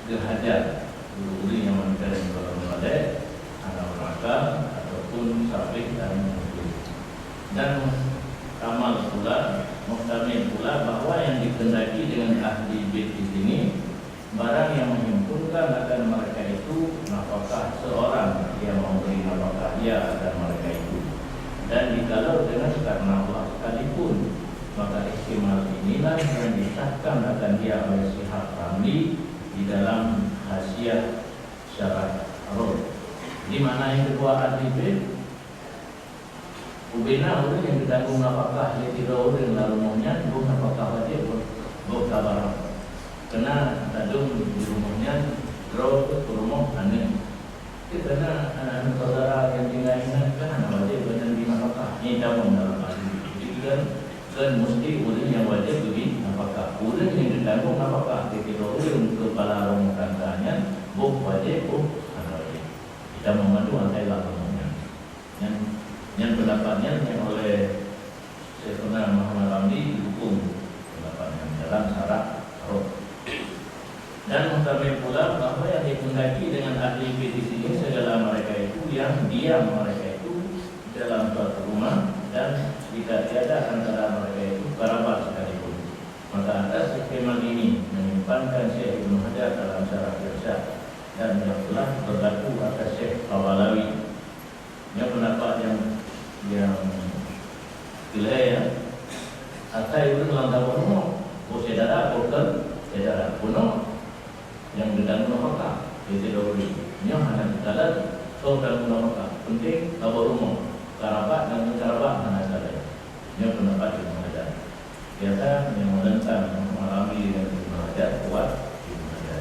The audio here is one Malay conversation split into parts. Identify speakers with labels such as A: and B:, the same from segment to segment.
A: kehajar guru yang mengadakan kalau mengadakan anak makam ataupun sabit dan mungkin. Dan amal pula, muhtamil pula bahawa yang dikendaki dengan ahli bait di sini barang yang menghimpunkan akan mereka itu nafkah seorang yang memberi nafkah ia akan mereka itu. Dan dikalau dengan karena Allah sekalipun, maka ihtimal inilah yang disahkan akan dia oleh Syihab Ramli di dalam Hasyiah Syarah Ar-Raud. Di mana yang kedua ahli bait Ubina orang yang ditanggung nafkah dia tidak orang lalu rumahnya bukan nafkah wajib bukan barang. Kena tadung di rumahnya draw ke rumah ane. Kita kena anak saudara yang tinggal ini kan anak wajib benar di nafkah. Ini dalam ahli bait. Kan mesti orang yang wajib bagi nafkah. Orang yang ditanggung nafkah dia tidak orang kepala rumah tangganya bukan wajib bukan wajib. Kita memandu antai lalu rumahnya. Yang pendapatnya yang oleh Syekhuna Muhammad Ramli didukung pendapatnya dalam syarat roh. Dan mengetahui pula bahawa yang dikendaki dengan ahli bait di sini segala mereka itu yang diam mereka itu dalam suatu rumah dan jika tiada antara mereka itu kerabat sekalipun. Maka atas ikhtimal ini menyimpankan Syekh Ibnu Hajar dalam syarah Irsyad dan yang telah berlaku atas Syekh Al-Balawi. Yang pendapat yang gila ya. Asal itu dalam tamu saudara bukan saudara kuno yang sedang menafkah itu dahulu. Ini hanya sekadar saudara menafkah. Penting kabar umum kerabat dan kerabat hanya sekadar. Ini pendapat yang ada. Biasa yang menentang mengalami dengan mengajar kuat mengajar.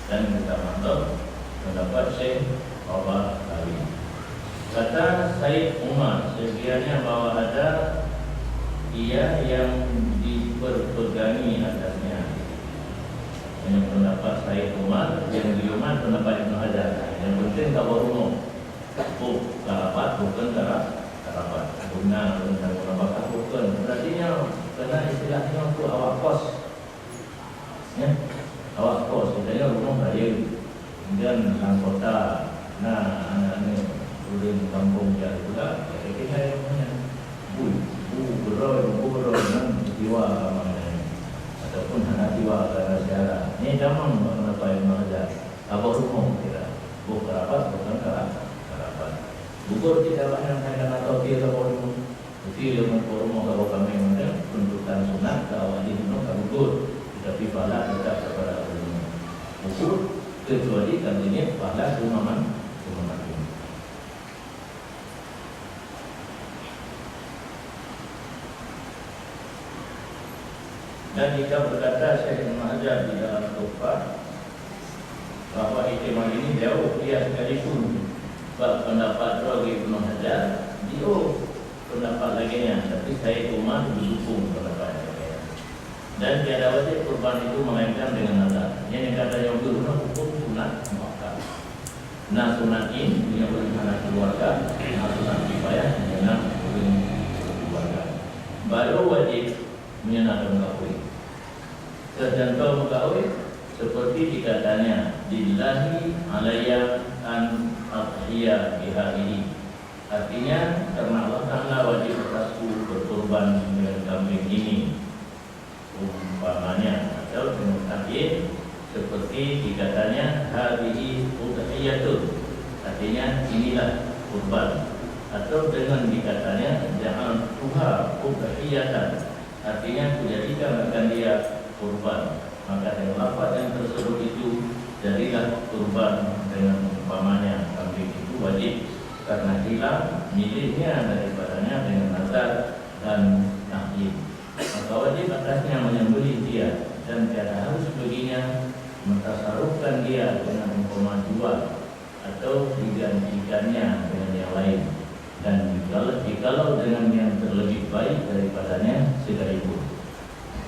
A: Dan kita mantap pendapat Syekh Al-Balawi. Kata Said Umar, sekiranya bahwa ada ia yang diperpegangi atasnya. Ini pendapat Said Umar, yang diumat pendapat Ibnu Hajar. Yang penting kabar umum, kerabat bukan kerabat, guna tentang kerabat bukan. Berartinya kena istilahnya untuk awak kos, ya, awak kos. Katanya rumah raya, kemudian anggota, anak-anak Ulin kampung jauh pula, kita yang punya beroi dan jiwa mana ataupun anak jiwa karena sejarah. Ini zaman kenapa yang mengajar abah rumah kita, bukan kerabat bukan kerabat. Bukur tidak banyak saya kena tahu dia abah rumah, tapi dengan rumah abah kami mana tuntutan sunat kalau wajib minum bukur, tetapi pahala tetap kepada rumah. Bukur kecuali kali ini pahala rumah mana. Dan jika berkata Syekh Ibnu Hajar di dalam Tuhfah bahawa ihtimal ini jauh dia sekalipun pendapat Rawi Ibnu Hajar dia pendapat laginya, tapi saya Umar mendukung pendapat saya. Dan tiada wajib kurban itu melainkan dengan nazar. Yang kata yang berguna hukum sunat muakkad. Nah sunat ini yang berguna keluarga, nah sunat kifayah dengan keluarga. Baru wajib menyenangkan kawin. Terjangkau kawin seperti dikatanya lillahi alayya an adhiya bihadihi. Artinya karena Allah Ta'ala wajib atasku berkorban dengan kambing ini. Umpamanya atau dengan takin seperti dikatanya hadihi udhiyatun. Artinya inilah kurban. Atau dengan dikatanya jangan tuha udhiyatan. Artinya kujadikan akan dia kurban. Maka dengan lafaz yang tersebut itu jadilah kurban dengan umpamanya kambing itu wajib karena hilang miliknya daripadanya dengan nazar dan takyid. Maka wajib atasnya menyembelih dia dan tiada harus baginya mentasarufkan dia dengan umpama jual atau digantikannya dengan yang lain. Dan jikalau dengan yang terlebih baik daripadanya sekalipun.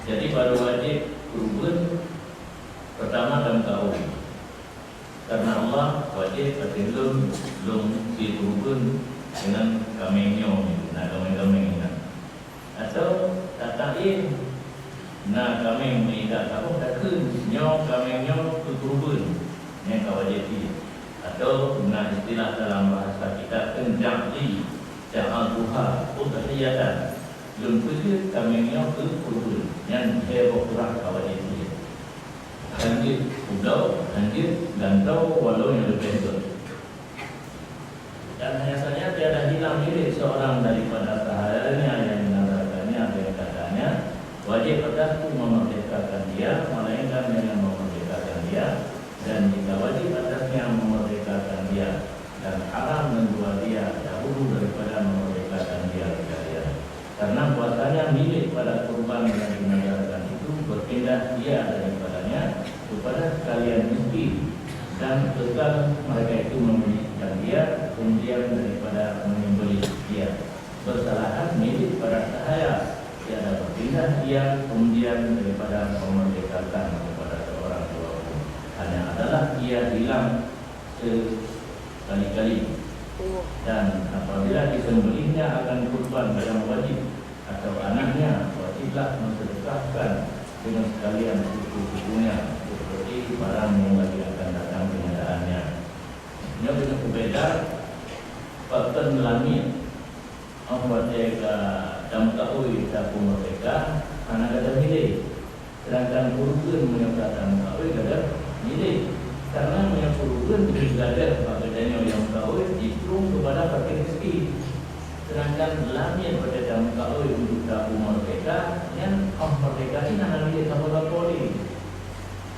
A: Jadi baru wajib kurban pertama dan kawin. Karena Allah wajib bertilum si kurban dengan kamenyo, nah kamenyo. Atau tatain Nah kami mengikat kamu tak ke nyok kami nyok ke kurubun yang kawajati atau nah istilah dalam bahasa kita kenjangli jangan tuha utahiyatan belum pergi kami nyok ke kurubun yang heboh kurang kawajati hanjir udau hanjir gantau walau yang lebih besar dan hanya saja tiada hilang milik seorang daripada sahabatnya yang menandakannya atau yang katanya wajib atasku memerdekakan dia, melainkan dengan memerdekakan dia, dan jika wajib atasnya memerdekakan dia, dan haram menjual dia dahulu daripada memerdekakan dia sekalian. Karena puasanya milik pada kurban yang dimandarkan itu berpindah dia daripadanya kepada sekalian miskin, dan kekal mereka itu memilikikan dia, kemudian daripada menyembelih dia. Bersalahan milik pada saya. Tiada berpindah dia kemudian daripada memerdekakan kepada seorang dua pun. Hanya adalah ia hilang sekali-kali. Dan apabila disembelihnya akan kurban yang wajib atau anaknya, wajiblah mensedekahkan dengan sekalian suku-sukunya seperti barang yang lagi akan datang kenyataannya. Ini dengan berbeda faktor melamit merdeka dan mengetahui tapu merdeka anak ada milik, sedangkan kurban menyatakan mengetahui ada milik karena menyatakan ada bagiannya yang mengetahui dikurung kepada fakir miskin, sedangkan lamit pada dan mengetahui untuk tapu merdeka yang merdeka ini anak milik tapu ni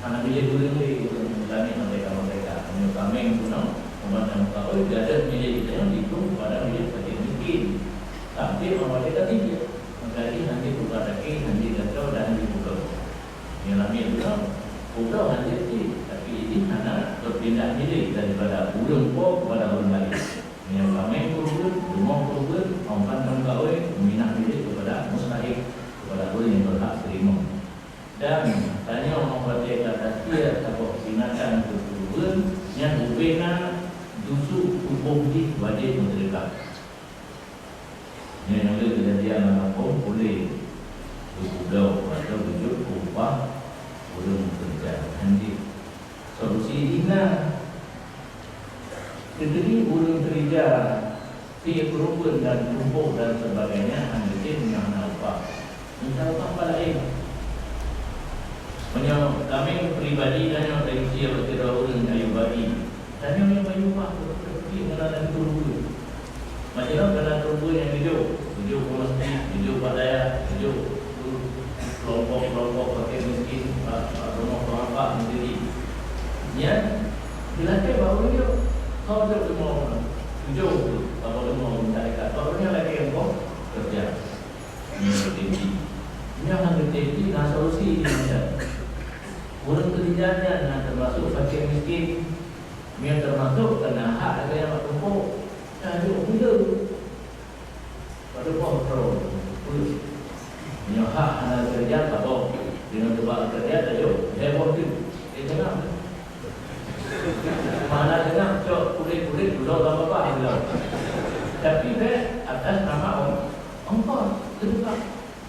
A: anak milik dulu lamit merdeka kami guna umat yang mengetahui ada milik kita yang dikurung kepada milik fakir miskin. Tapi mereka tidak menjadi nanti buka daki, nanti gacau dan nanti buka. Yang lami buka nanti tapi ini karena berpindah milik daripada ulun po kepada ulun lain. Yang kami kurun, rumah kurun, ompan dan gawe meminah milik kepada mustahik kepada ulun yang berhak terima. Dan tanya orang berjaya kata dia atau pinakan kurun yang ubena dusu hukum di wajib menderita. Yang oleh kejadian mengampung boleh bergudau atau wujud upah belum kerja handik. Solusi ini jadi belum kerja si kurubun dan kumpul dan sebagainya handik dengan upah. Minta upah pada kami pribadi dan yang dari usia berkira ulun kayu bagi dan yang bayu upah seperti mengenai kurubun. Macam mana kurubun yang hidup ke masjid, hidup padaya, hidup kelompok-kelompok pakai miskin, rumah-rumah sendiri. Ya, dilatih baru dia kau ada semua tujuh tu, kalau dia mau mencari kat, barunya lagi yang kau kerja. Ini bertinggi. Ini akan bertinggi. Nah solusi ini macam urus kerjanya, nah termasuk fakir miskin, yang termasuk kena hak ada yang berkumpul. Nah dia punya. Pada kontrol, punya hak anak kerja atau dengan tempat kerja tajuk, heboh tu, dengar. Mana dengar, cok kulit dulu apa dulu. Tapi atas nama ongkos, terus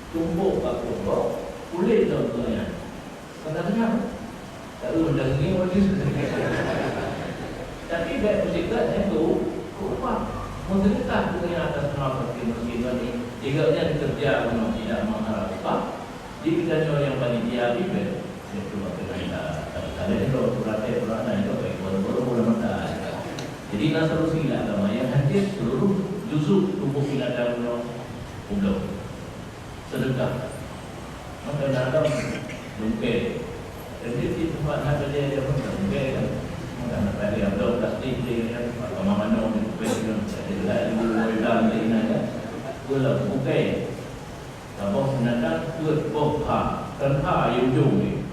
A: tumbuk aku kulit contohnya. Kadang-kadang tak undang ni wajib. Tapi musibah itu kurang. Menderita dunia atas nama fakir miskin ini. Jika dia bekerja memang tidak mengharap upah, di bidang yang panitia bibir, itu kita kalian itu berarti berada itu baru mata. Jadi nak solusi lah agama yang hadir seluruh juzuk tubuh binatang udah sedekah. Maka dalam lumpe, jadi di tempat ada dia pun lumpe kan. Karena tadi ada plastik dia mana-mana di pesian jadi ibu dan lainnya gula bukai kalau sebenarnya kuat boha tanpa ujung ni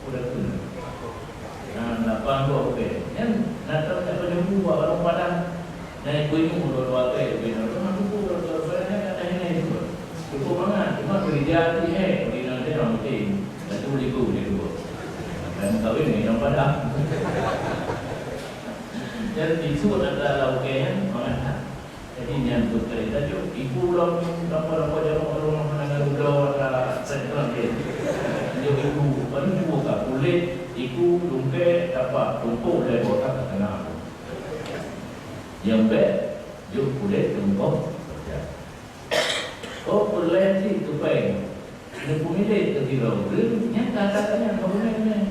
A: udah tu nah 80 okey kan natap tak boleh buat orang padang naik kuih dua ke benar tu nak buku ada ini itu buku mana cuma kerja ni di nanti orang mesti tak boleh buku dan kawin ni orang padang. Dan itu adalah lauknya mengatakan. Jadi yang berkaitan juga ibu orang apa jauh orang mana muda saya dia iku baru buka kulit iku lungke dapat tumpuk dari botak ke tengah yang baik dia kulit tumpuk oh kulit si tupai ini pemilik ketirau yang kata-katanya kemudian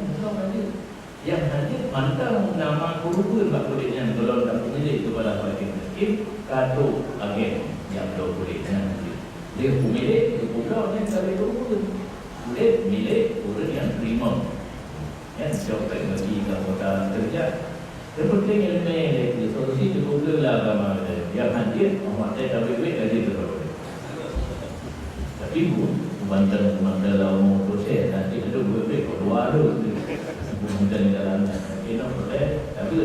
A: yang hadir mantap nama kurubun bak kulitnya kalau tak pemilik kepada fakir miskin kado agen yang dua kulitnya dia pemilik dia pulau yang kali kurubun kulit milik orang yang terima yang siapa yang bagi ke kota kerja yang penting ilmu yang solusi cukup ke agama yang hadir memaktai KBB hadir terlalu tapi bantal lawan proses nanti ada duit kedua ada bukan di dalamnya kita boleh tapi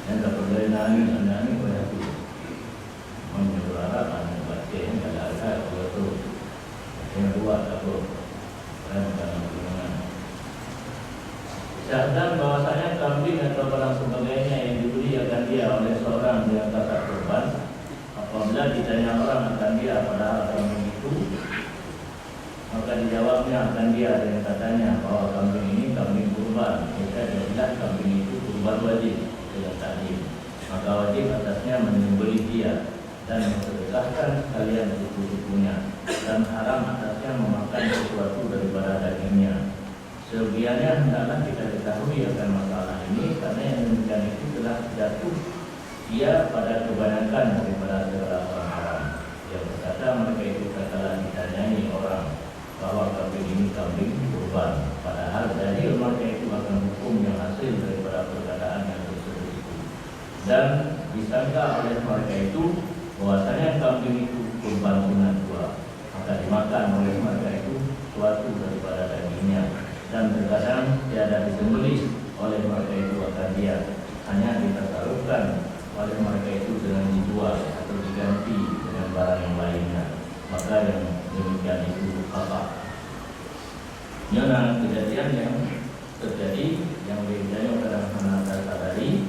A: yang tak boleh nani boleh aku menyuarakan baca yang ada itu yang buat apa dalam hubungan sedang bahwasanya kambing atau barang sebagainya yang dibeli akan dia oleh seorang yang tak korban apabila ditanya orang akan dia padahal kambing itu maka dijawabnya akan dia dengan katanya bahwa kambing ini kambing kurban maka jelas kambing itu kurban wajib dengan takdir maka wajib atasnya menyembelih dia dan memsedekahkan sekalian suku-sukunya dan haram atasnya memakan sesuatu daripada dagingnya. Sebiarnya hendaklah kita ketahui akan masalah ini karena yang demikian itu telah jatuh ia pada kebanyakan daripada segala orang haram. Yang berkata mereka itu katalah ditanyai orang bahwa kambing ini kambing kurban. Padahal dari mereka itu akan hukum yang hasil daripada perkataan yang tersebut itu. Dan disangka oleh mereka itu bahwasanya kambing itu kurban sunat dua, maka dimakan oleh mereka itu suatu daripada dagingnya dan terkadang tiada disembelih oleh mereka itu akan dia hanya ditasarufkan oleh mereka itu dengan dijual atau diganti dengan barang yang lainnya maka yang demikian itu apa? Nyana kejadian yang terjadi yang bedanya kadang-kadang sadari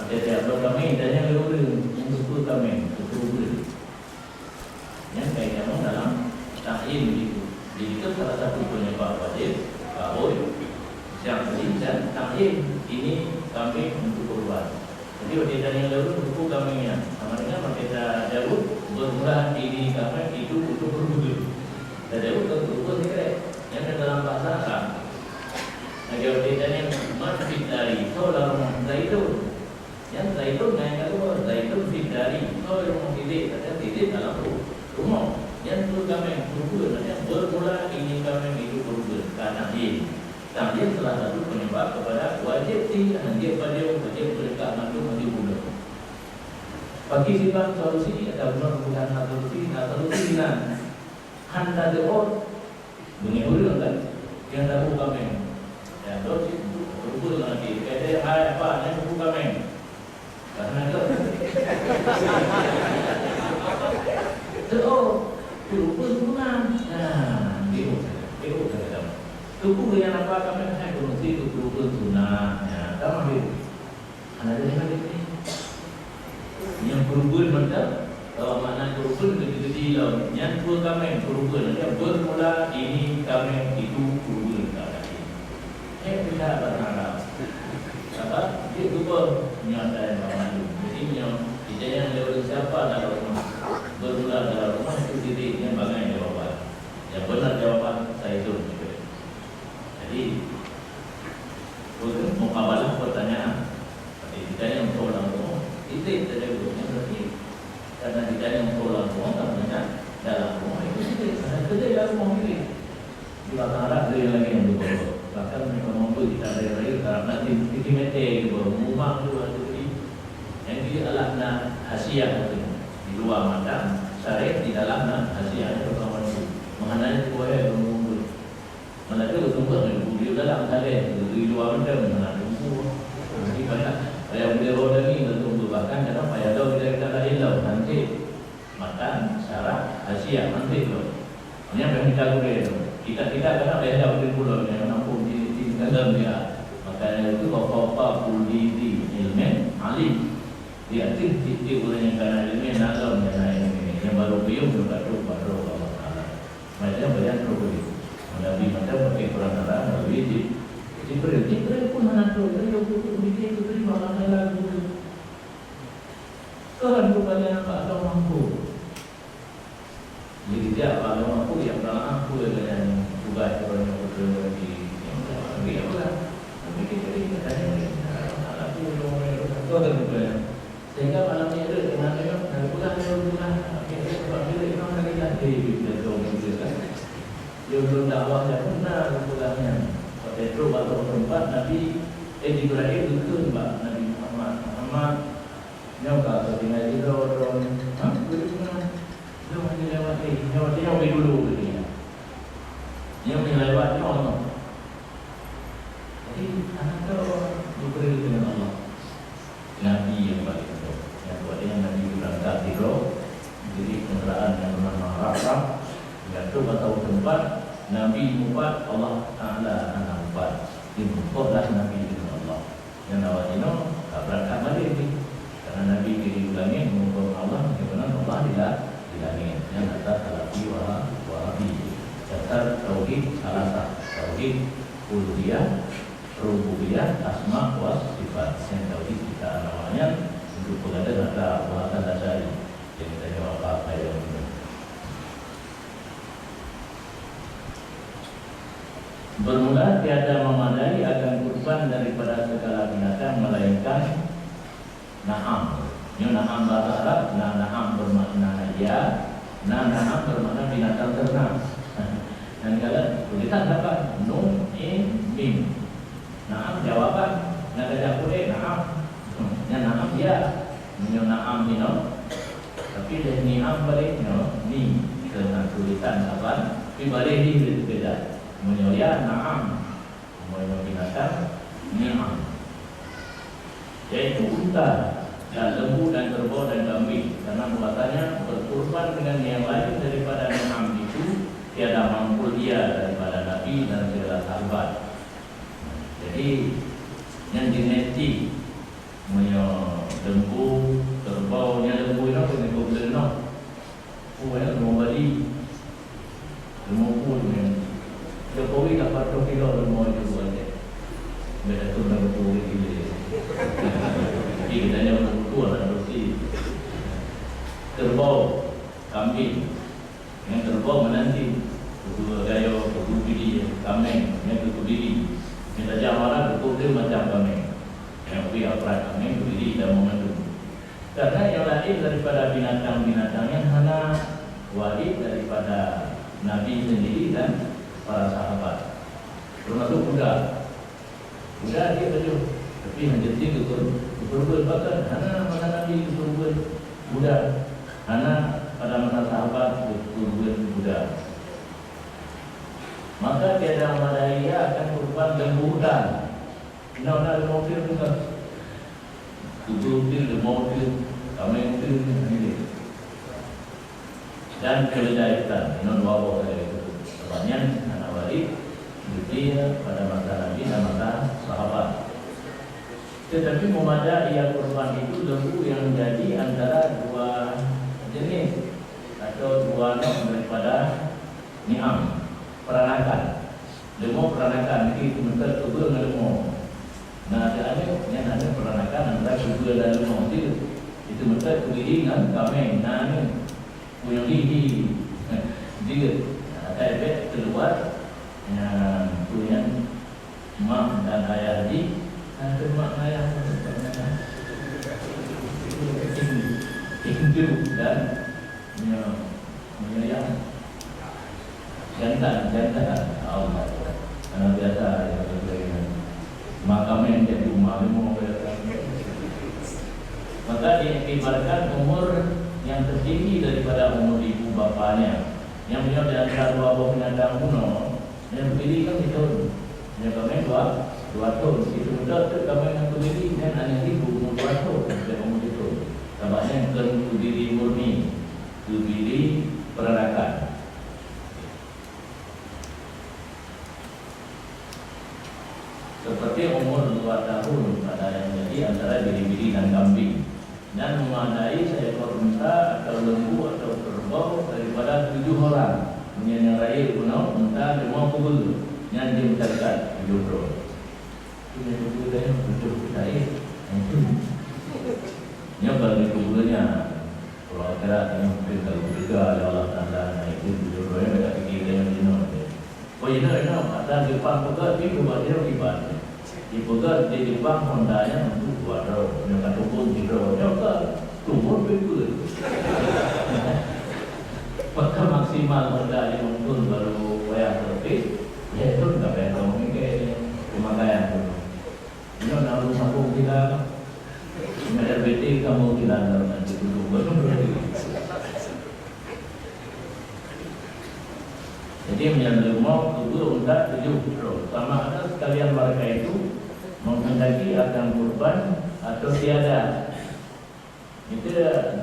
A: pada tiap kami dan yang lalu untuk kami betul-betul yang kaitan dalam ta'in itu jadi itu salah satu penyebab wajib kawin yang tadi dan ta'in ini kami untuk kurban jadi pada yang lalu untuk kami yang sama dengan mereka jauh bermula ini kami itu untuk berbudi dan jauh untuk berbudi yang dalam bahasa Arab agar bedanya masjid dari tolong zaitun yang zaitun yang kedua zaitun fitari kalau yang tidak ada tidak dalam rumah yang perlu kami berubah yang bermula ini kami itu berubah karena ini dan dia salah satu penyebab kepada wajib dan dia pada wajib mereka mandung wajib muda bagi sifat solusi ada benar bukan solusi dan handa deot mengiur kan yang tahu kami ya terus berubah lagi ada apa yang berubah kami karena itu oh berubah guna nah itu tubuh yang apa kami hai berfungsi itu berubah guna ya sama itu ada ini yang berubah mantap kalau mana berubah jadi lawan yang berubah kami berubah nanti bermula ini kami itu berubah lagi kita berharap apa dia berubah nyata yang mana jadi kita yang lewat siapa dalam rumah bermula dalam rumah itu dirinya bagaimana jawaban yang benar jawaban saya itu jadi bukan mukabalah pertanyaan tapi kita yang tolong rumah itu tidak berubahnya berarti karena kita yang tolong rumah namanya dalam rumah itu tidak kerja dalam rumah ini di belakang arah ada lagi yang berubah bahkan mereka mampu kita raya karena di mete rumah itu ada yang di dalamnya hasiah di luar mata syariat di dalamnya hasiahnya pertama itu mengenai kuah berumur mana itu sumber di dalam syariat di luar mata mengenai kuah siap nanti tu. Ini apa yang kita gurau. Kita kadang ada di pulau yang nampung di dalam dia. Makanya itu apa puli di ilmu alim. Dia titik orang yang kena ilmu nalar yang baru bium juga tu baru Allah Taala. Macam banyak terus. Nabi macam pakai Quran Arab, Nabi Jibril pun mana tu? Dia pun bikin tu malah lagu. Kan bukannya apa ada mampu. Jadi dia kalau mampu yang dalam aku dengan juga orang yang bekerja di dia pula. Tapi kita ini ada aku orang bekerja. Sehingga malam ini ada dengan dia pula kita sebab dia memang lagi jadi dia bekerja. Dia belum dakwah dia benar pulangnya. Pada itu waktu tempat Nabi Ibrahim betul Nabi Muhammad yang kata tinggal di orang Jom dia lewat ni. Yang dulu dia. Yang lewat orang. Jadi anak tu diberi dengan Allah. Nabi yang paling betul. Yang buat dia Nabi berangkat di roh. Jadi kenderaan yang bernama Rafah. Yang tu tahu tempat Nabi empat Allah Taala anak empat. Dibuatlah Nabi dengan Allah. Yang awal ini berangkat balik ni. Karena Nabi diri ulangnya mengumpul Allah. Kebenaran Allah tidak langit yang atas salafi wahabi dasar tauhid salasa tauhid uluhiyah rububiyah asma wa sifat yang tauhid kita namanya untuk pengajian ada bahasan dasar yang kita jawab apa yang bermula tiada memadai akan kurban daripada segala binatang melainkan na'am. Ini na'am bahasa Arab, na'am bermakna ya, na'am bermakna binatang ternak. Dan kalau kita dapat nun, mim. Na'am jawaban, nak ada boleh na'am. Yang na'am ya, ini na'am ni no. Tapi dari ni'am balik no, ni kena tulisan apa? Tapi balik ni berbeza. Menyolia na'am, menyolia binatang ni'am. Yaitu unta. Dan lembu dan kerbau dan kambing karena muatannya berkurban dengan yang lain daripada ni'am itu tiada mampu dia daripada Nabi dan segala sahabat. Jadi yang genetik lembu, kerbau, yang lembu itu lembu berenang. Yang lembu bali, lembu pun yang Jokowi dapat 2 kilo lembu itu saja. Beda tu lembu ini. Kita hanya mengukur dan bersih. Kerbau, kambing. Yang kerbau menanti kuku gayo, kuku bili, kambing, yang kuku bili. Kita jamalah kuku dia macam kambing. Yang dia perak kambing, bili dan mengandung. Karena yang lain daripada binatang-binatang yang hanya wajib daripada Nabi sendiri dan para sahabat. Termasuk kuda. Kuda dia betul. Tapi menjadi kekurban bahkan hana pada Nabi kekurban Buddha, hana pada masa sahabat kekurban Buddha. Maka tiada madaiya akan kurban lembu dan nak mobil juga. Mobil, kami ini. Dan keledaitan, ini dua buah itu. Sebabnya anak wali dia pada masa Nabi dan masa sahabat. Tetapi memadai yang kurban itu lembu yang jadi antara dua jenis atau dua nom daripada ni'am peranakan. Lembu peranakan itu mental kubur dengan lembu. Nah yang ada peranakan antara kubur dan lembu itu mental kubiri dengan kambing. Nah ini punya gigi dia ada keluar yang punya mak dan ayah di mak ayah Hindu dan yang jantan Allah karena biasa makamnya jadi umar maka diibaratkan umur yang tertinggi daripada umur ibu bapanya yang punya di antara dua buah binatang kuno yang berdiri kan itu yang kami dua tahun itu mudah tu kami yang berdiri dan anak ibu umur 2 tahun sampai umur itu. Kabarnya yang berdiri murni, berdiri peranakan. kebiri dan kambing, dan memadai seekor unta atau lembu atau kerbau daripada 7 orang. Yang raya guna unta 50 yang dimintakan 7 ekor. Ini juga yang 7 raya. Yang bagi kuburannya kalau akhirat yang mungkin kalau juga ada Allah Taala naik itu 7 ekor yang tak fikir dengan dino. Oh ini ada Jepang juga di buat dia ibadah. Di buat di Jepang Honda-nya untuk buat roh, yang kata pun di roh, yang ke tumbuh pikul. Maka maksimal Honda yang mungkin baru bayar lebih, ya itu tidak bayar dong, ini kayak pemakaian dulu. Ini nak lu sambung kita, ada BT kamu kita nanti dulu, baru berarti. Jadi menyambung mau kubur unta 7 ekor. Sama ada sekalian mereka itu menghendaki akan kurban atau tiada. Itu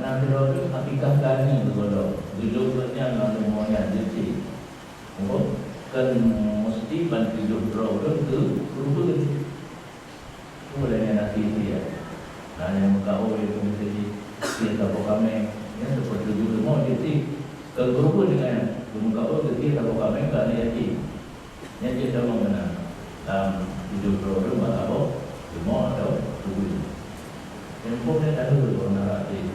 A: nanti lalu hakikah kami begitu. Judulnya nanti maunya jadi. Oh, kan mesti bantu 7 ekor ke kurban. Mulanya nanti dia. Nah yang kau itu mesti kita kami yang seperti dulu mau jadi ke kurban dengan muka orang kita bukan mereka ni yakin. Yang kita mengenal dalam 7 rumah atau rumah atau tubuh. Yang pun dia tahu orang Arab ini.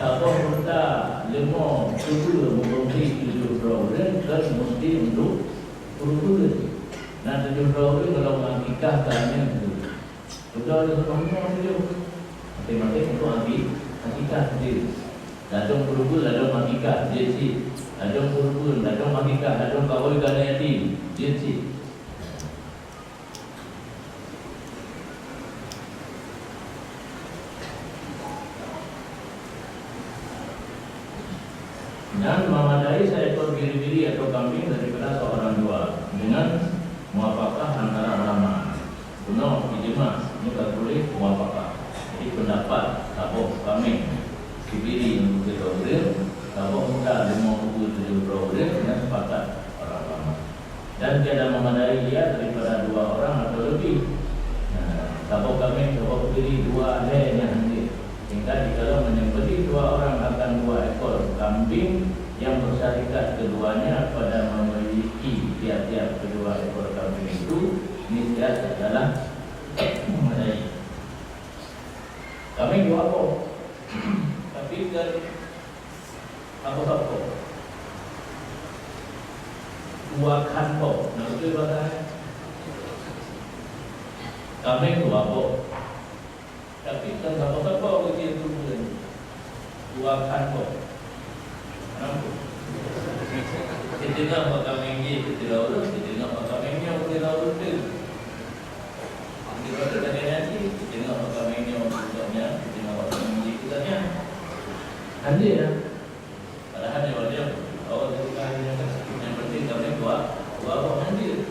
A: Apa kita lemah tubuh mungkin 7 orang kan mesti untuk tubuh. Nah 7 orang kalau mengikah tanya itu. Sudah ada semua dia. Mati-mati untuk ambil hakikah sendiri. Dadong kurubul, dadong makikah, dia si. Dadong kurubul, dadong makikah, dadong kawal gana yatim, dia si. Dan memadai seekor biri-biri atau kambing daripada seorang dua dengan muafakah antara ulama. Kuno ijma, ini tak boleh muafakah. Jadi pendapat tabuh kambing biri untuk dirolir, kalau muda 57 rolir dengan sepakat para ulama. Dan tiada memadai dia daripada 2 orang atau lebih. Kalau kami coba beri 2 lainnya nanti. Hingga jika menyembelih 2 orang akan 2 ekor kambing yang bersyarikat keduanya pada memiliki tiap-tiap kedua ekor kambing itu, niscaya adalah memadai. Kambing 2 ekor. Fikir apa-apa 2 kantor, nak betul bahasa kami 2 apa tapi kan apa-apa kita itu 2 kantor kita nak apa kami ini kita lalu kita nak apa kami ini kita lalu tu kita lalu dah nanti kita nak apa kami ini maksudnya kita nak apa kami ini kita ni Andi ya, padahal dia awal sekali yang penting kami buat orang andi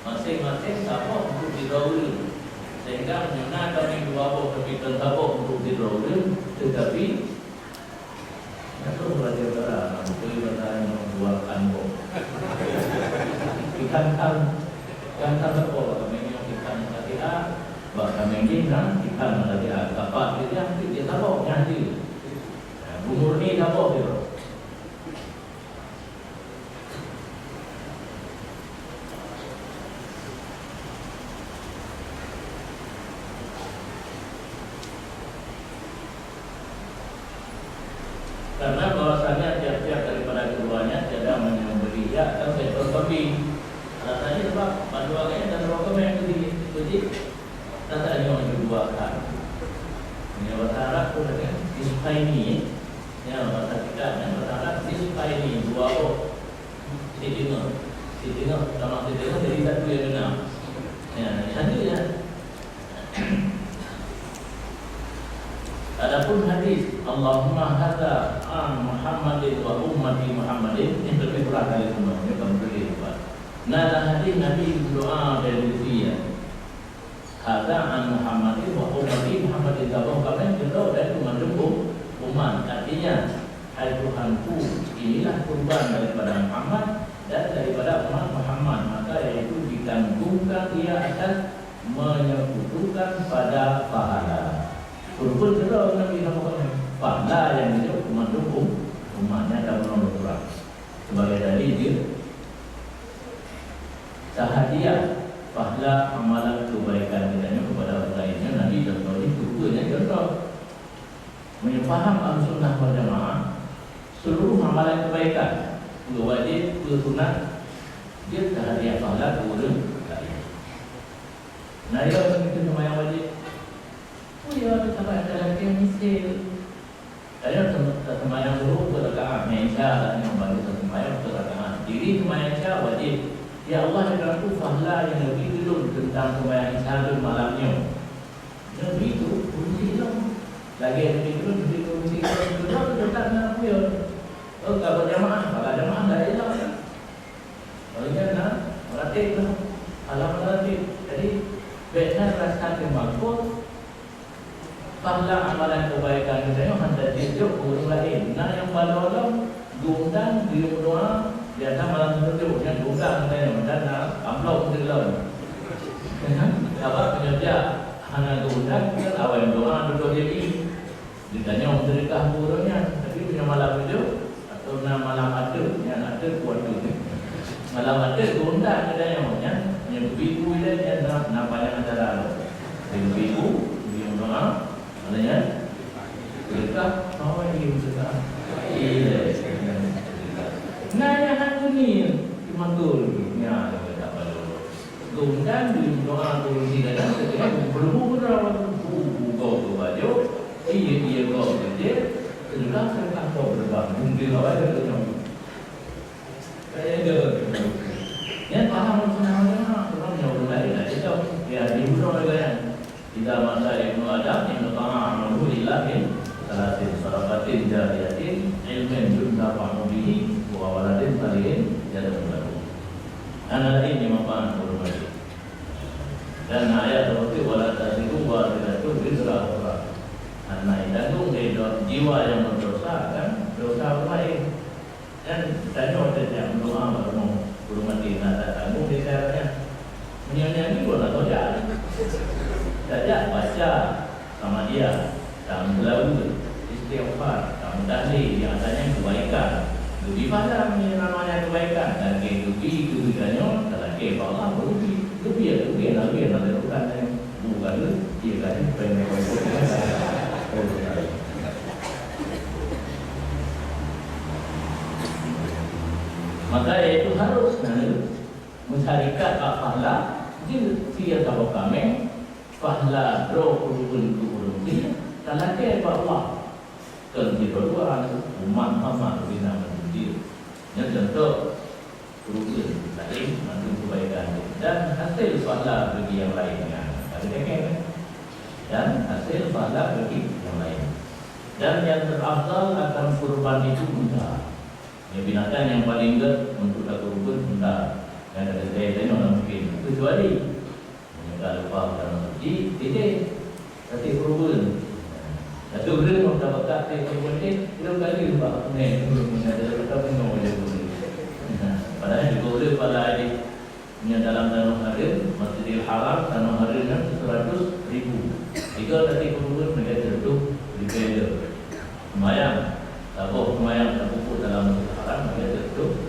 A: masing-masing siapa untuk didahului sehingga menyuna kami 2 tapi siapa untuk didahului tetapi itu belajar darah untuk bertanya 2 kantor ikan apa kami yang ikan tadi bahkan kami ikan tadi dapat dia tahu nyanyi umur ni tak apa dia. Karena bahasanya tiap-tiap daripada keduanya tiada menyembelih ya atau seekor kambing. Alasannya sebab panduannya dan rokok yang kecil, tak ada yang dibuatkan. Ini bahasa Arab pun ada ispaini. Ya, bahasa kita dan bahasa Arab ispaini 2 orang. Sidina, sama sidina jadi satu yang benar. Ya, hadis ya. Adapun hadis Allahumma hadza an Muhammadin wa ummati Muhammadin ini lebih berat dari semuanya kamu boleh buat. Nah, hadis Nabi doa dari dia. Hadza an Muhammadin wa ummati Muhammadin tahu kalian berdoa dan mengandung umat. Artinya, hai Tuhanku, inilah kurban daripada Muhammad dan daripada umat Muhammad, maka yaitu ditanggungan ia atas menyekutukan pada pahala. umatnya tak pernah berkurang. Sebagai tadi dia sahadiah pahala amalan kebaikan kita kepada orang lainnya. Nabi contoh itu contoh menyepaham al-sunnah wal jamaah, seluruh amalan kebaikan wajib sunat dia sahadiah pahala kepada lain. Nah, ya itu sembahyang wajib. Oh ya, sampai ada lagi yang misil. Saya sembahyang dulu berrakaat, Isya yang baru sembahyang berrakaat. Jadi sembahyang Isya wajib. Ya Allah yang aku pahala yang lebih dulu tentang sembahyang Isya dan malamnya. Yang begitu, kunci itu. Lagi yang lebih dulu, kunci itu. Itu dekat dengan aku ya. Oh, tak berjamaah, kalau jamaah dah hilang. Kalau dia nak melatih tu, alam melatih. Jadi benar rasa kemampuan pahala amalan kebaikan kita yang hendak dijuk orang lain. Nah yang balolong diundang di doa biasa malam tertutup yang diundang kita yang mana amplop terlalu. Apa penyerja hanya diundang kita awal doa duduk jadi ditanya orang sedekah burungnya tapi punya malam itu atau malam ada yang ada kuat tu. Malam ada diundang kita yang ibu dia yang nak banyak acara. Ibu yang doa maknanya sedekah awal ini sedekah. Nah yang aku ni cuma tu ya tak perlu. Diundang di doa tu tidak ada belum berapa buku tu baju. Iya kau kerja sedekah kau berapa mungkin awal tu macam. Ada yang paham sebenarnya orang yang lain ada itu ya di bulan yang tidak masa Ibnu Adam yang pertama Alhamdulillah salatin sarabatin jariyatin ilmin junta fa'nubihi wa waladin salihin jadam baru anak ini mampaan berbaik dan ayat seperti waladatiku waladatu bizra orang anak itu dari jiwa yang berdosa kan dosa berbaik dan tanya orang yang berdoa berdoa belum mati nak tanggung dia caranya menyanyi pun atau tak saja baca sama dia dalam lalu istighfar dalam tahlil yang adanya kebaikan lebih pada namanya kebaikan dan lebih kebaikannya dalam Allah lebih ada lakukan bukan dia kan pengen maka itu harus mencarikan pahala dia tahu kami pahala roh kurun dia talake Allah kerja berdua umat bina menjadi yang contoh kurun lain mantu kebaikan dan hasil pahala bagi yang lainnya dan hasil pahala bagi yang lain dan yang terafdal akan kurban itu mudah. Ya, binatang yang paling dekat untuk tak kurban benda yang ada saya orang mungkin kecuali menyebab lupa dalam suci tidak tapi kurban satu benda mau dapat tak kurban itu kali lupa ni kurban ada letak penuh je kurban padahal di kurban pada hari punya dalam tanah harim Masjidil Haram tanah harimnya 100,000 jika tadi kurban mereka tertutup di beda lumayan tabuh lumayan tak pupuk dalam haram mereka tertutup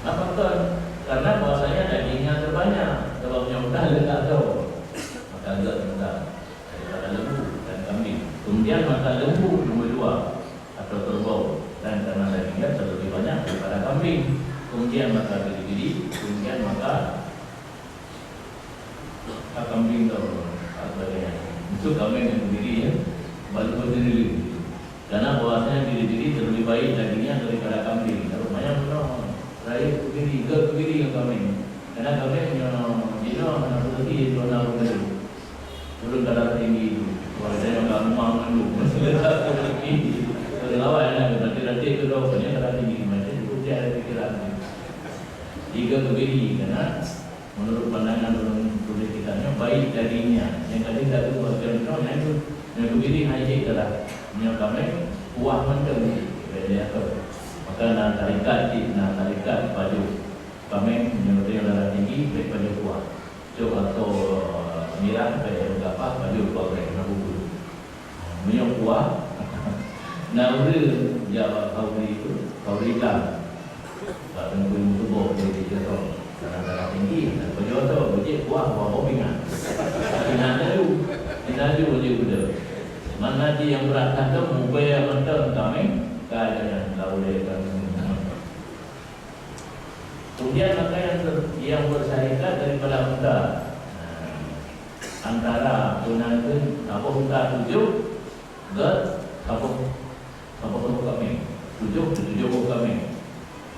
A: apa tuan? Karena bahasanya dagingnya terbanyak sebabnya mudah letak tahu maka agak mudah daripada lembu dan kambing kemudian maka lembu nombor 2 atau kerbau dan karena dagingnya terlebih banyak daripada kambing kemudian maka bili-bili kemudian maka kambing atau sebagainya itu kambing yang berdiri ya baru berdiri karena bahasanya bili-bili terlebih baik dagingnya daripada kambing rupanya benar saya berdiri yang kambing karena kambing dino anak putih itu anak putih turun kadar tinggi kalau saya enggak mau dulu masalah tinggi kalau awalnya berarti itu dong punya kadar tinggi macam itu dia ada pikiran jika berdiri karena menurut pandangan orang tulis kitanya baik dagingnya yang tadi tak tahu bagian itu yang berdiri hanya itulah yang kambing kuah menteng dia tu maka nak tarikat baju kambing menurut yang darah tinggi baik baju kuah so atau mirang baik apa baju kuah baik nak bubur minyak kuah Naura jawab kauri itu, kauri Islam. Pak Tengku Ilmu Tubuh dia jatuh darah tinggi. Dan beliau tu berjek buah pingat. Inaju dia udah. Mana dia yang berat kata mubaya mentang kami keadaan laulai kami. Kemudian maka yang bersarikat daripada unta antara punan itu apa unta 7 ke apa kami 7 kami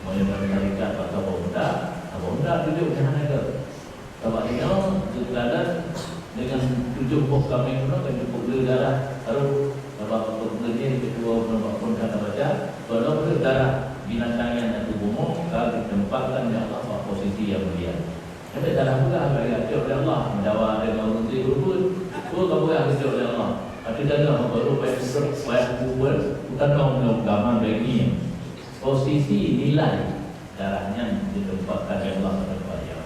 A: mau yang bersarikat apa unta 7 jangan ada sebab ini juga dengan 7 kami itu kan cukup darah harus apa kerja kedua pun kata baca kalau darah binatang yang tubuhmu kalau ditempatkan di Allah posisi yang mulia. Tapi dalam pula agak oleh Allah menjawab dengan urut urut. Kamu yang hati oleh Allah. Ada dalam baru supaya bukan orang gaman bagi posisi nilai darahnya ditempatkan di Allah pada dia.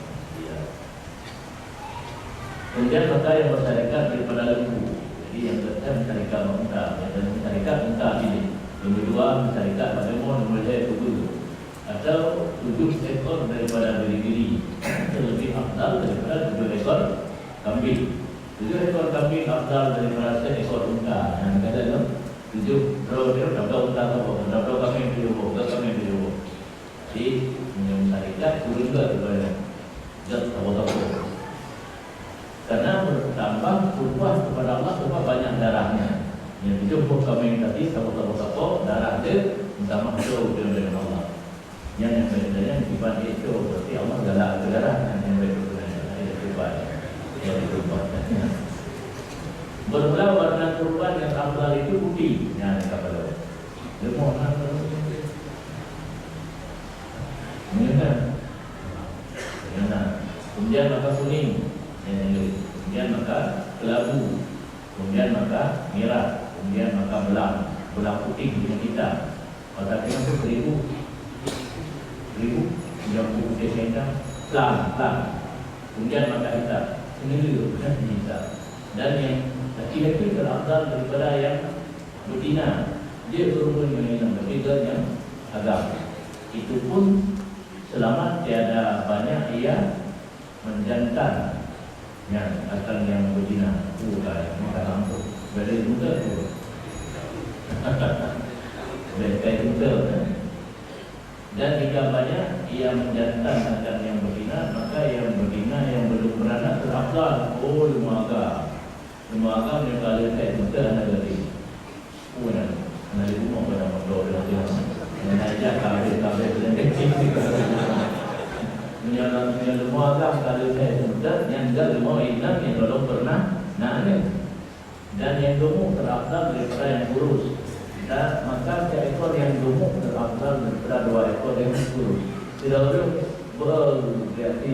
A: Kemudian maka yang bersarikat daripada lembu. Jadi yang pertama mencarikan unta, yang mencarikan unta ini. Yang kedua mencarikan pada mohon mulai tubuh. Atau 7 ekor daripada biri-biri lebih afdal daripada 7 ekor kambing. 7 ekor kambing afdal daripada 1 ekor unta. Yang kata tu 7 berapa unta tu, berapa kambing tu, Jadi mencarikan turun ke daripada zat tahu-tahu. Karena bertambah kurban kepada Allah sebab banyak darahnya. Yang 7 kambing tadi tahu-tahu darah dia minta masuk dengan Allah. Yang sebenarnya sifat itu berarti Allah galak ke darah yang sebenarnya ada sifat yang dikurbankan. Bermula warna kurban yang afdal itu putih. Yang kepada lemah kemudian maka kuning, kemudian maka kelabu, kemudian maka merah, kemudian maka belang putih dengan hitam. Pada kita tu 1000 yang putih hitam, pelang, kemudian maka hitam, sendiri dan hitam. Dan yang laki-laki terafdal daripada yang betina, dia berumur yang berbeza yang agam. Itu pun selamat tiada banyak ia menjantan yang akan yang betina. Bukan langsung dari muda tu. Dari muda kan. Dan jika banyak ia menjantan akan yang betina, maka yang betina yang belum beranak terafdal. Oh, 5 agam. 5 agam yang kalian kayak muda anak dari. Oh, anak di rumah pada mondok dengan dia. Menajak kabel-kabel dan kecil. Menyala 5 agam kalian kayak muda, yang enggak 5 hilang yang belum pernah naik. Dan yang gemuk terafdal daripada yang kurus. Dan maka seekor yang gemuk terafdal daripada 2 ekor yang kurus. Tidak perlu berarti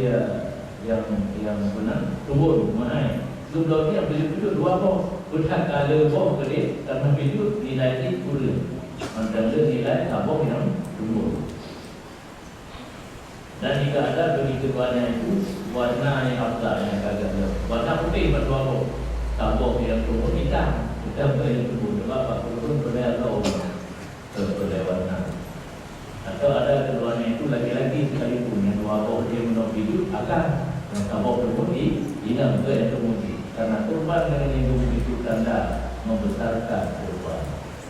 A: yang benar turun naik. Sebelum ni bila 2 boh, bukan kalau boh gede karena itu nilai ini turun. Antara nilai boh yang turun. Dan jika ada begitu banyak itu warna yang afdal yang agak warna putih pada 2 boh. Boh yang turun hitam. Kita boleh tunggu apa turun pada atau warna. Atau ada keduanya itu laki-laki sekalipun yang 2 boh dia menolak hidup akan yang boh turun di inam ke yang kemudian. Karena kurban dengan yang kemudian itu tanda membesarkan kurban.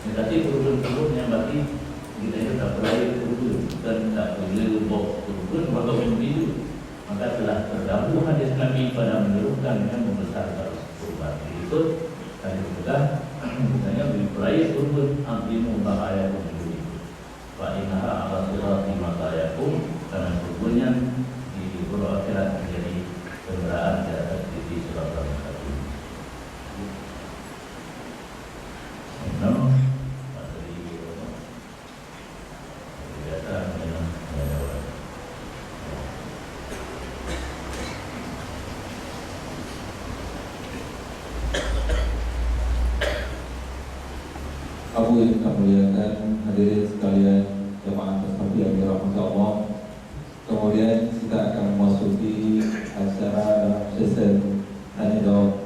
A: Tetapi kurban yang berarti kita itu tak perlu kurban dan tak perlu boh kurban maka hidup. Maka telah terdahulu hadis Nabi pada menyerukan yang membesarkan kurban. Itu tadi juga misalnya berperaya turun antimu bahaya pun Pak Inara ala sirati matayakum karena turunnya di pulau akhirat menjadi kendaraan di atas titik selatan satu. Materi biasa memang
B: Abu yang muliakan hadirin sekalian jemaah bersama yang dirahmati Allah. Kemudian kita akan memasuki acara dalam sesi tanya jawab.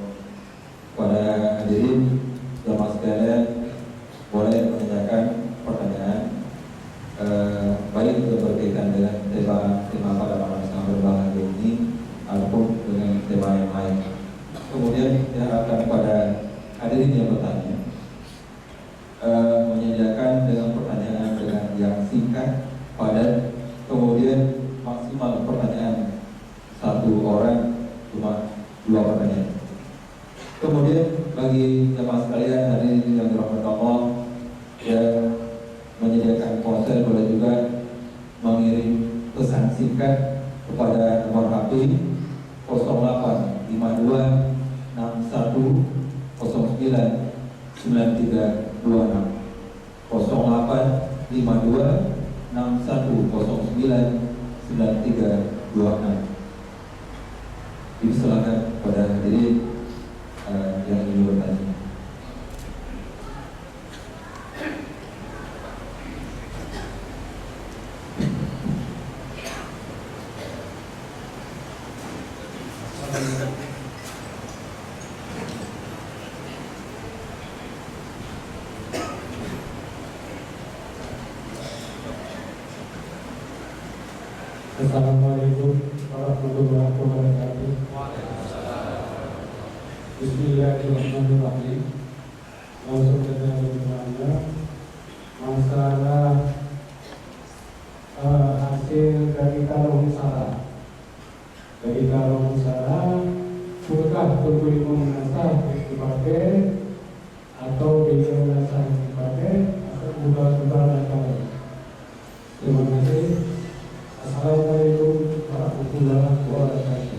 B: Pada hadirin jemaah sekalian boleh menanyakan bagi jemaah sekalian hadirin yang dirahmati Allah, yang menyediakan ponsel boleh juga mengirim pesan singkat kepada nomor HP 0852 61 09 9326 0852 61 09 9326. Dipersilakan kepada hadirin yang ingin bertanya.
C: Assalamualaikum warahmatullahi wabarakatuh. Bismillahirrahmanirrahim. Langsung saja bertanya masalah hasil dari kalau musara. Dari kalau musara, apakah betul menasah dipakai atau dia menasah dipakai atau buka-buka atau? Terima kasih. Assalamualaikum warahmatullahi wabarakatuh.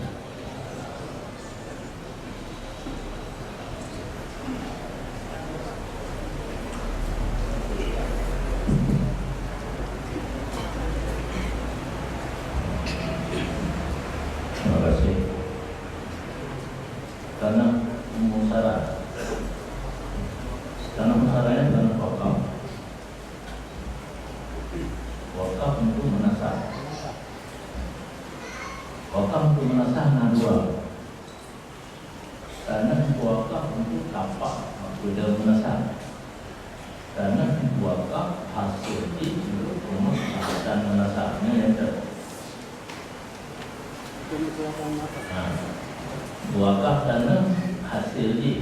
A: Terima kasih. Karena musara, musaranya karena wakaf untuk menasah. Wakaf untuk menasah dua. Karena wakaf untuk tapak maksudnya menasah. Karena wakaf hasil itu dan menasahnya yang wakaf dana hasil di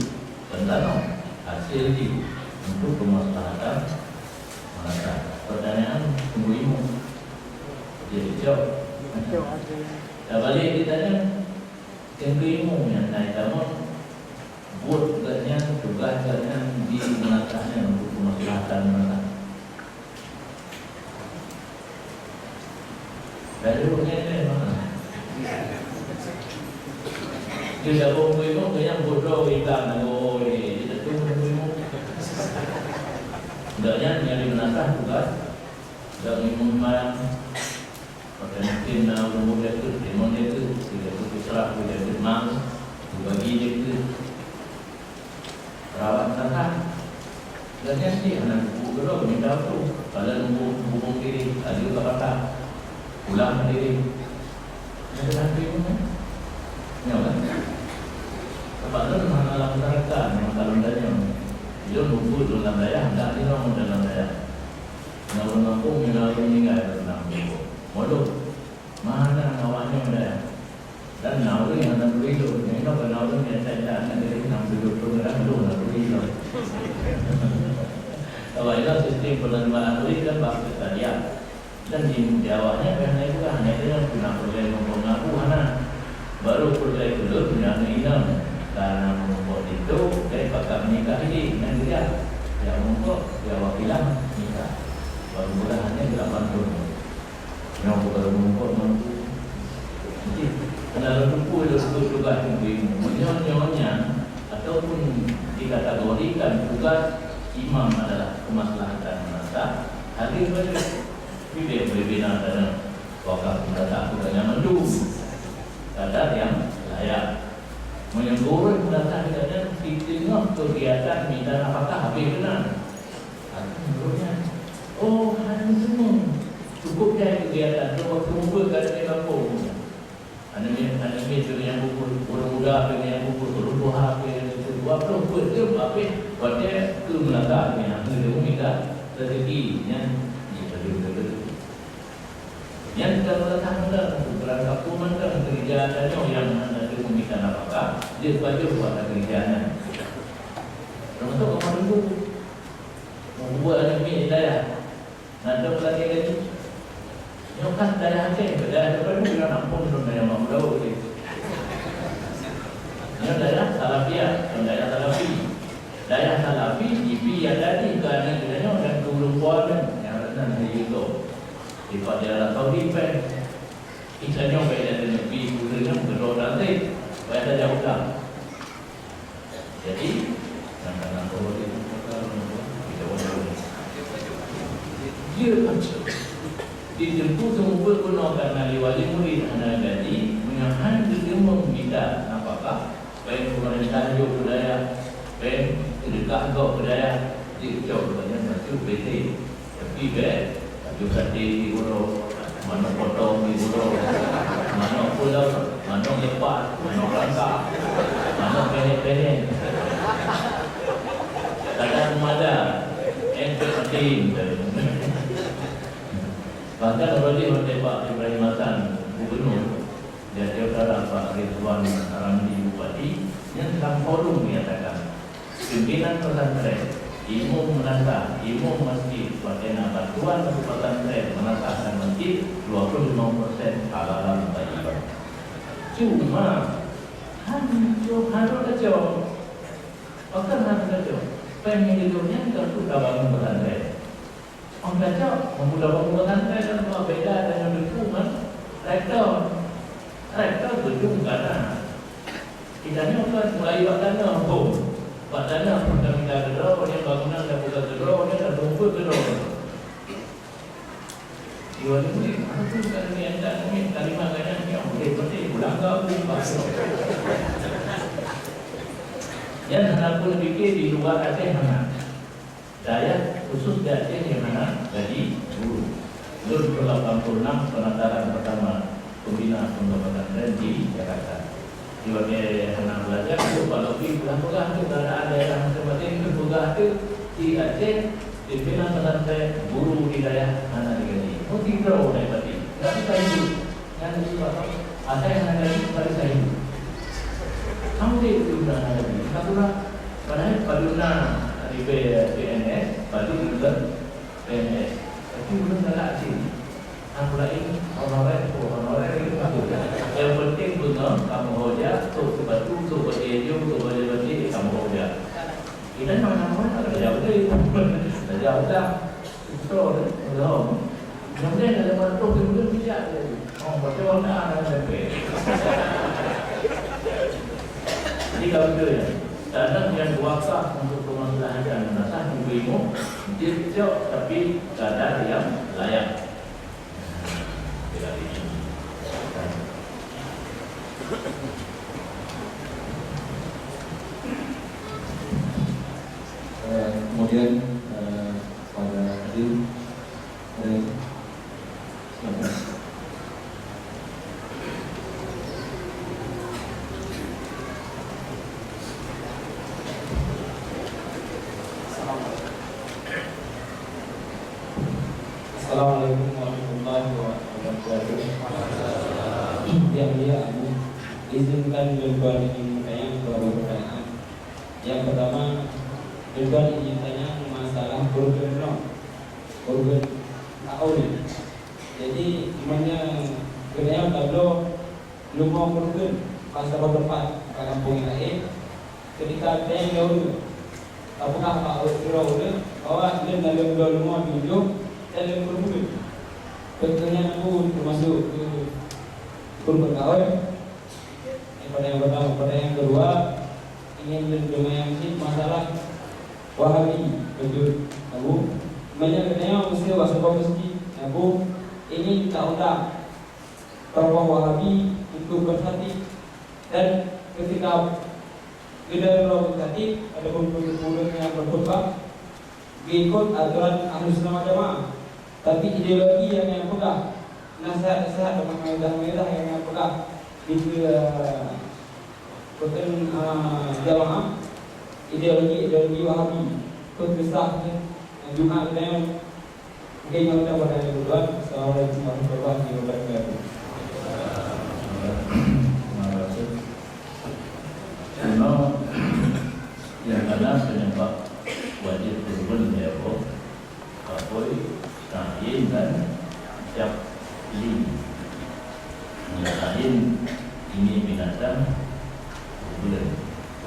A: pendana hasil di untuk kemaslahatan menasah. Pertanyaan tunggu ilmu. Jadi jawab. Dah balik ditanya tunggu ilmu yang naik kamu buat katanya tugas katanya di menasahnya untuk kemaslahatan menasah. Dari rumahnya mana? Dia bawa ilmu yang bodoh hilang. Oh, ini kita tunggu ilmu. Danya yang di menasah tugas dan ilmu malam. Maka mungkin umur dia tu, ilmu dia tu, dia tu serah, dia tu mang, bagi dia tu rawat menasah. Danya sih anak buku dulu minta tu, kalau hubung diri, ada kata ulang diri. Ada lagi ilmu. Nyawa. Sebab tu masalah masyarakat memang dalam daya. Dia buku dalam daya, tak ada orang dalam daya. Nak mengampung, nak meninggal dalam buku. Waduh, mana awaknya daya? Dan nauri yang nak berilu, ni nak nauri yang saya nak dari nak berilu program dulu nak berilu. Awak itu sistem penerimaan nauri kan bahasa tadi. Dan di Jawanya kerana itu hanya dengan guna program mengaku anak. Baru program dulu guna inam. Karena membuat itu dari pakar menikah ini dengan dia yang membuat dia wakilan nikah baru mulahannya 8 tahun yang baru membuat mampu jadi kenal buku itu tugas menyonya ataupun dikategorikan tugas imam adalah kemaslahatan menasah hadir balik dia berbina dengan wakaf menasah bukannya mendu kadar yang layak menyebut menasah dengan tengah kegiatan minta apakah habis benar. Menurutnya, oh hanya semua cukup dari kegiatan tu waktu muka kada di kampung. Anda tu yang buku muda tu yang buku seluruh hari tu apa buat tu apa buat dia tu menasah yang dia minta rezeki yang yang kita melakukan berangkat kuman dan kerjaan yang anda itu meminta apakah dia baju buat kerjaan. Termasuk kamu dulu membuat anime daya. Nanti lagi lagi. Nyokan daya hati, daya depan kita nampung dalam daya mampu. Ini daya salafiyah, daya salafi. GP ada di kerana kiranya dan perempuan yang rendah hari itu. Jika dia ada Saudi pen, isanya bayar ada lebih kurangnya berdoa nanti bayar ada hutang. Jadi yang kena kalau dia kita boleh dia macam dijemput semua gunakan ahli wali murid anak gaji menyahan dia meminta apakah baik pemerintah juga budaya baik dekat kau budaya di jauh banyak macam BT tapi baik juga di Uro mana potong di Uro mana pulau mana lepas mana langkah mana pendek-pendek kadang ada penting bahkan oleh Pak Ibrahim Hasan Gubernur dan Saudara Pak Ridwan Ramli Bupati yang dalam forum menyatakan pimpinan pesantren, imam menata, imam masjid, wacana bantuan pesantren menatakan masjid 25% halalan tayyibah. Cuma harus kacau, bahkan harus kacau. Pengen hidupnya kita sudah bangun pesantren. Orang kacau, memudahkan bangun pesantren dan beda dengan dukungan rektor gedung karena kita ni akan mulai buat dana pun. Buat dana pun kami dah gedor, yang bangunan dah buka gedor, yang dah tunggu gedor. Iwan ini, aku sekarang ni anda ni kalimah kaya ni yang boleh penting, pulang ke aku pasal. Yang anak pun fikir di luar Aceh mana? Daya khusus di Aceh yang mana? Jadi guru. Lur 86 penataran pertama pembina pondok pesantren di Jakarta. Sebagai anak belajar itu kalau pergi pulang-pulang itu ada daerah masing-masing itu juga itu di Aceh pimpinan pesantren guru di daerah mana digaji. Oh tidak boleh berarti. Tapi saya itu yang disebut ada yang ada di pada saya itu. Kamu dia itu sudah ada di. Kamulah padahal paduna di PNS, padu juga PNS. Tapi belum ada sini. Aku lain honorer itu bagus. Yang penting benar kamu hoja, tu sebatu, tu berdiam, tu berdiam kamu hoja. Kita nama-nama ada jauh deh, ada jauh dah. Itu belum. Kemudian ada waktu kemudian bijak deh. Oh, betul nak ada sampai. Jadi kalau itu ya, kadang yang wakaf untuk pemasaran dan nasah ibu-ibu, dia tapi kadar yang layak.
B: Kemudian pada hadir
D: Assalamualaikum warahmatullahi wabarakatuh. Yang mulia Abu, izinkan Ridwan ingin bertanya beberapa pertanyaan. Yang pertama, Ridwan ingin tanya masalah organ auli. Jadi sebenarnya kerana kalau lumah organ pasal tempat kampung lain, ketika tanya jauh, apakah Pak Ridwan bahwa dia dalam dua rumah video dalam organ? Pertanyaan aku termasuk kurban kawin. Yang pertama, pertanyaan kedua ingin bertanya masalah Wahabi. Betul, Abu. Banyak katanya mesti waspada mesti. Abu ini tak undang tokoh Wahabi untuk berhati dan ketika kita berhati ada pemimpin yang berkhutbah mengikut aturan Ahlus Sunnah wal Jamaah. Tapi ideologi yang pegang nasihat-nasihat dan medah-medah yang pegang itu bukan jamaah ideologi Wahabi kebesarnya juga dengan mungkin yang kita pada berdua. Assalamualaikum warahmatullahi wabarakatuh.
A: Memang yang ada penyebab wajib turun level kapoi kain dan siap lin. Kain ini binatang bulan.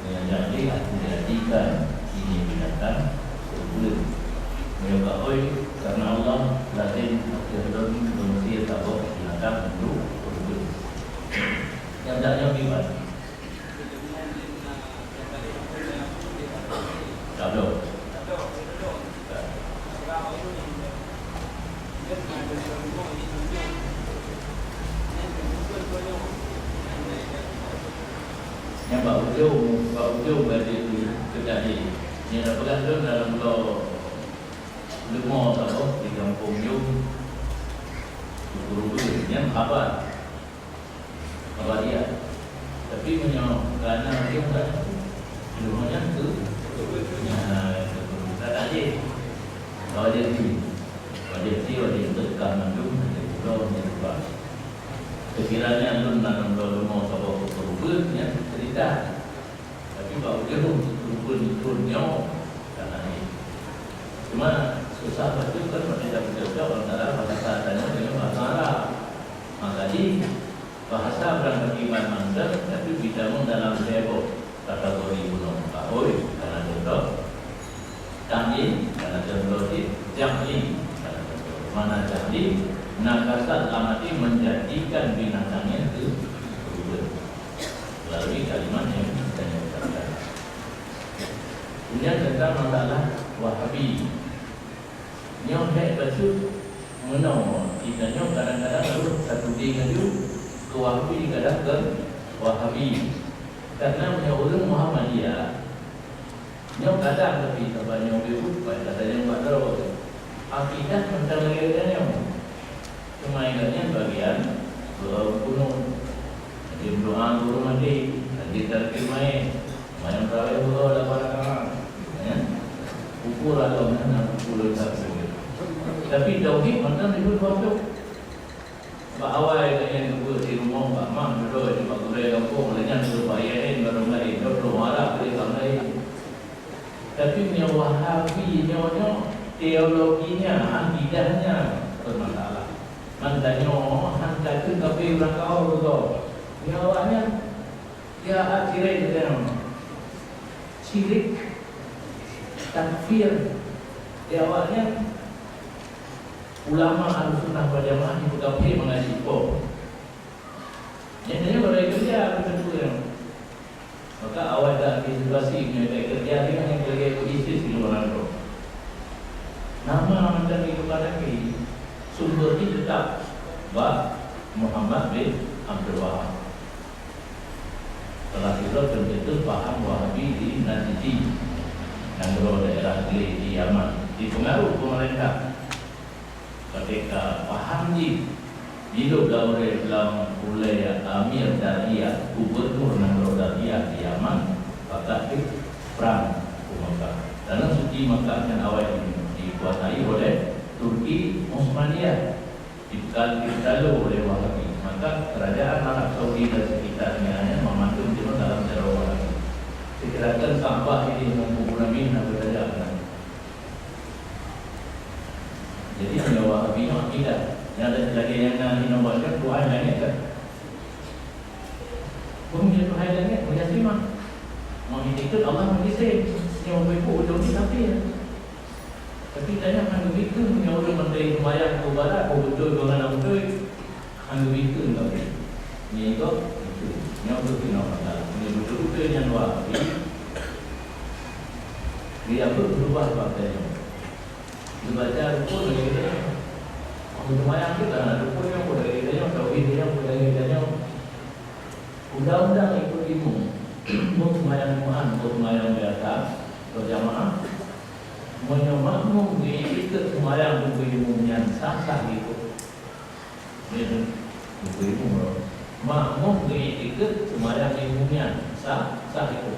A: Yang jadi dijadikan ini binatang. menggunakan bulan. Mereka oi karena Allah lazim akhirun bermesir tabuk gunakan untuk bulan. Yang taknya gimana? Tabuk. Yang Pak Ujung berada di Kedai. Yang dah pegang tu dalam pulau Lemah tahu di kampung Yung Guru-guru yang khabar dia. Tapi punya kerana dia tak rumahnya tu tak ada. Kalau dia tu dia tekan mandum dia pulau dia buat. Sekiranya lu nak rumah tahu guru-guru yang cerita. Tapi Pak Ujung turun-turunnya kerana ini. Cuma susah betul kan mereka betul-betul antara bahasa tanya dengan bahasa Arab. Jadi bahasa berangkat iman mandat tapi bicara dalam sebo kategori gunung kahoi karena contoh Jamil karena contoh di Jamil karena contoh mana Jamil nakasat amati menjadikan binatangnya itu berubah melalui kalimat yang saya ucapkan. Kemudian tentang masalah Wahabi. Yang saya baca menau kitanya kadang-kadang lalu satu dengan dia ke Wahabi kadang ke Wahabi karena punya orang Muhammadiyah yang kadang tapi sebanyak berubah pada saja buat terus akidah tentang mereka cuma ingatnya bagian gunung di doa guru mandi di terkemai main terawih guru dapat kamar ukur atau mana ukur tak. Tapi tauhid mantan itu waktu Pak awal yang dulu di rumah Pak Mam dulu di Pak Guru kampung dengan berbayarin baru lagi dulu marah beli kamai. Tapi punya Wahabi nyonya teologinya akidahnya bermasalah. Mandanya hantar ke kafe orang kau betul. Dia awalnya dia akhirnya dia syirik takfir. Dia awalnya ulama Ahlussunnah wal Jamaah itu kafir mengaji kok. Yang berada kerja betul yang. Maka awal dah situasi punya kerja dia yang kerja ISIS di luar negeri. Nama macam itu lagi sumber ini tetap Muhammad bin Abdul Wahab. Setelah itu terbentuk paham Wahabi di Najdi, Nangro daerah di Yaman, dipengaruhi pemerintah. Ketika paham hidup dalam wilayah Amir Dariyah, gubernur Nangro Dariyah di Yaman, maka perang Mekah. Dalam suci Mekah yang awal ini dikuasai oleh Turki Osmaniyah, dikali oleh Wahabi. Maka kerajaan Arab Saudi dan sekitarnya memandu jenuh dalam teror Wahabi. Sekirakan sampah ini mengumpulkan dan kerajaan. Jadi ada Wahabi yang tidak. Yang ada lagi yang inovasi Tuhan langit kan. Punya Tuhan langit punya simak. Mengikut Allah mengisih. Yang berikut ujung ni tapi ya. Tapi tanya kan begitu punya orang menteri sembahyang ke barat, betul dengan betul. Kan begitu tak boleh. Ni itu itu. Yang betul nak. Ni betul-betul yang Wahabi. Dia berubah partainya. Dibaca rukun dari kita. Semuanya kita rukun yang dari kita, tauhid yang dari kita. Undang-undang ikut ilmu. Mau semayang Quran, mau semayang biasa, berjamaah. Mau makmum diikut semayang buku ilmu yang sah-sah itu. Ini buku ilmu. Makmum diikut semayang ilmu yang sah-sah itu.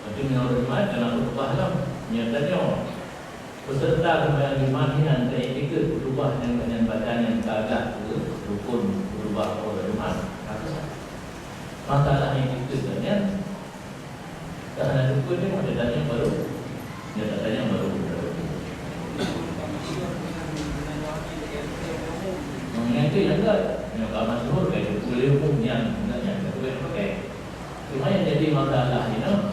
A: Jadi menurut semayang jangan lupa lah. Nyatanya peserta sembahyang Jumat ini ikut berubah dengan bacaan yang agak rukun berubah oleh Jumat. Masalah yang itu sebenarnya karena rukun ini ada baru, datanya baru. Mengenai itu yang enggak, yang masyhur kayak kuliah umum yang enggaknya pakai. Cuma yang jadi masalah ini